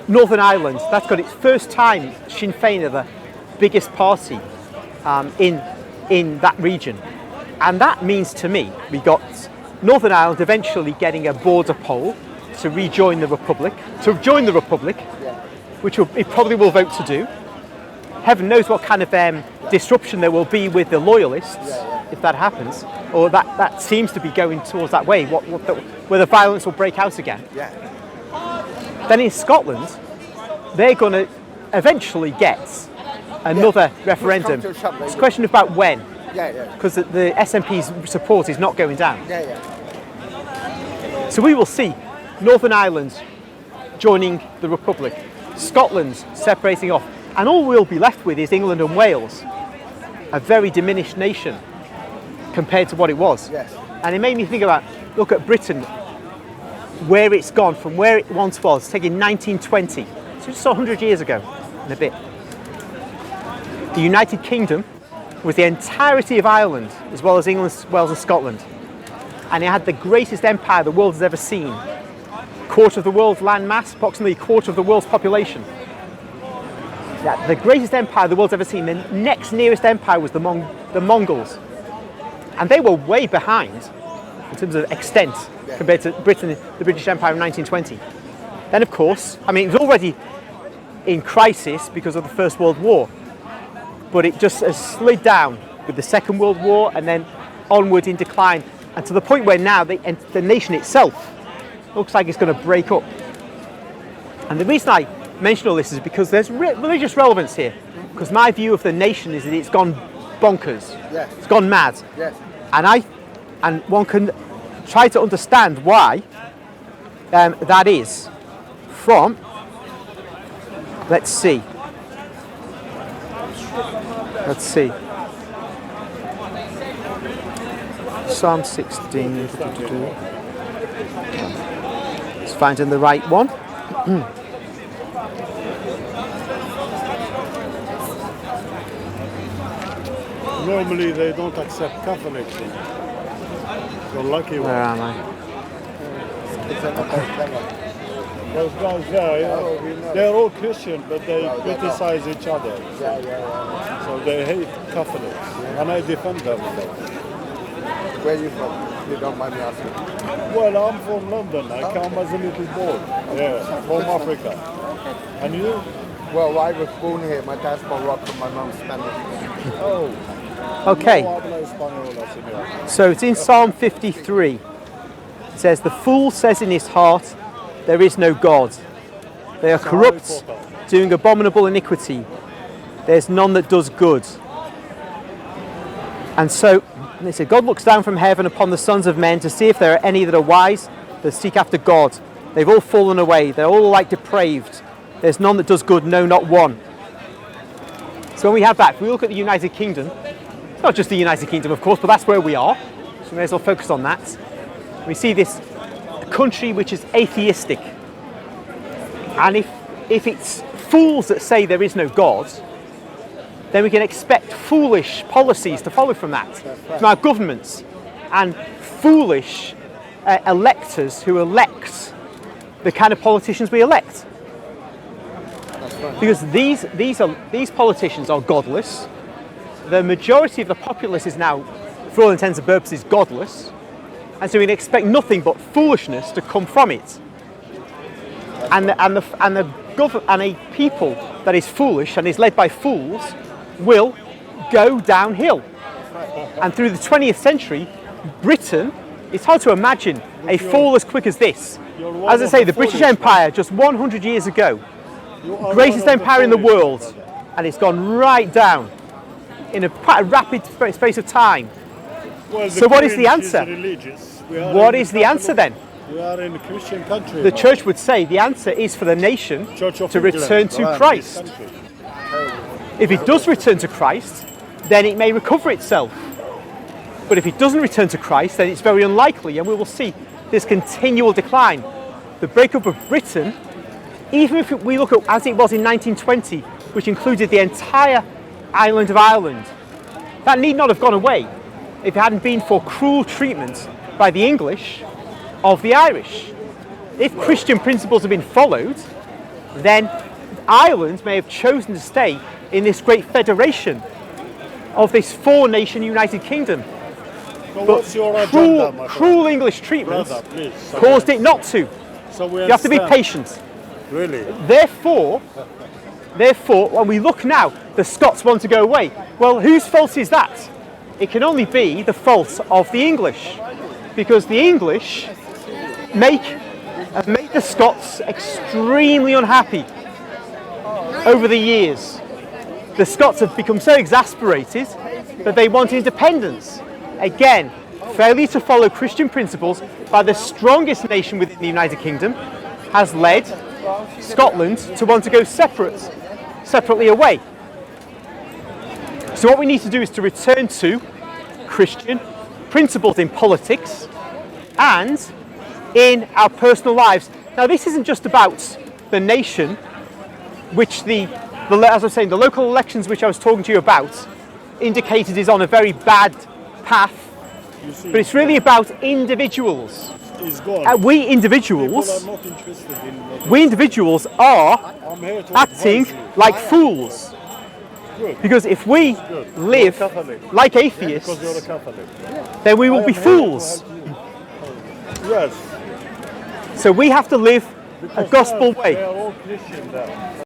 Northern Ireland, that's got its first time Sinn Féin are the biggest party in that region. And that means to me, we got Northern Ireland eventually getting a border poll to rejoin the Republic, which it probably will vote to do. Heaven knows what kind of disruption there will be with the loyalists if that happens, or that seems to be going towards that way, where the violence will break out again. Yeah. Then in Scotland, they're going to eventually get another referendum. It's a question about when. Because the SNP's support is not going down. So we will see Northern Ireland joining the Republic, Scotland separating off, and all we'll be left with is England and Wales, a very diminished nation compared to what it was. And it made me think about, look at Britain, where it's gone from where it once was, taking 1920, so just 100 years ago and a bit. The United Kingdom was the entirety of Ireland, as well as England, Wales and Scotland. And it had the greatest empire the world has ever seen. Quarter of the world's land mass, approximately a quarter of the world's population. The greatest empire the world's ever seen. The next nearest empire was the Mongols. And they were way behind in terms of extent compared to Britain, the British Empire in 1920. Then of course, I mean, it was already in crisis because of the First World War. But it just has slid down with the Second World War and then onward in decline, and to the point where now the nation itself looks like it's going to break up. And the reason I mention all this is because there's religious relevance here, because my view of the nation is that it's gone bonkers, it's gone mad, and one can try to understand why that is from, let's see. Psalm 16. Let's find the right one. Normally they don't accept Catholics. You're lucky one. Where am I? Those guys there, they're all Christian, but they criticize each other. So they hate Catholics, and I defend them. Where are you from? You don't mind me asking. Well, I'm from London. I come as a little boy. From Africa. And you? Well, I was born here. My dad's Moroccan, my mum's Spanish. Oh. Okay. So it's in Psalm 53. It says, "The fool says in his heart, there is no God. They are corrupt, doing abominable iniquity. There's none that does good." And so they said, God looks down from heaven upon the sons of men to see if there are any that are wise, that seek after God. They've all fallen away. They're all like depraved. There's none that does good, no, not one. So when we have that, if we look at the United Kingdom, it's not just the United Kingdom, of course, but that's where we are. So we may as well focus on that. We see this country which is atheistic. And if it's fools that say there is no God, then we can expect foolish policies to follow from that, from our governments, and foolish electors who elect the kind of politicians we elect. Because these politicians are godless. The majority of the populace is now, for all intents and purposes, godless, and so we can expect nothing but foolishness to come from it. And a people that is foolish and is led by fools will go downhill. And through the 20th century, Britain, it's hard to imagine a fall as quick as this. As I say, the British Empire, just 100 years ago, greatest empire in the world, and it's gone right down in quite a rapid space of time. Well, so what is the answer? What is the answer then? We are in a Christian country. The church would say the answer is for the nation to return to Christ. If it does return to Christ, then it may recover itself. But if it doesn't return to Christ, then it's very unlikely, and we will see this continual decline. The breakup of Britain, even if we look at as it was in 1920, which included the entire island of Ireland, that need not have gone away if it hadn't been for cruel treatment by the English of the Irish. If Christian principles had been followed, then Ireland may have chosen to stay in this great federation of this four-nation United Kingdom. So what's your agenda, my Cruel English treatment brother, please? So caused it not to. So we You have to be understand. patient. Really? Therefore, when we look now, the Scots want to go away. Well, whose fault is that? It can only be the fault of the English, because the English have made the Scots extremely unhappy over the years. The Scots have become so exasperated that they want independence. Again, failure to follow Christian principles by the strongest nation within the United Kingdom has led Scotland to want to go separately away. So what we need to do is to return to Christian principles in politics and in our personal lives. Now, this isn't just about the nation, which as I was saying, the local elections which I was talking to you about indicated is on a very bad path, but it's really about individuals. He's gone. We individuals People are not interested in what we individuals are I'm here to acting advise you. like fools. Good. Because if we Good. live You're a Catholic. like Because atheists, you're a Catholic. then we will I be am here to fools. help you. Yes. So we have to live a Because gospel they way. are all Christian there.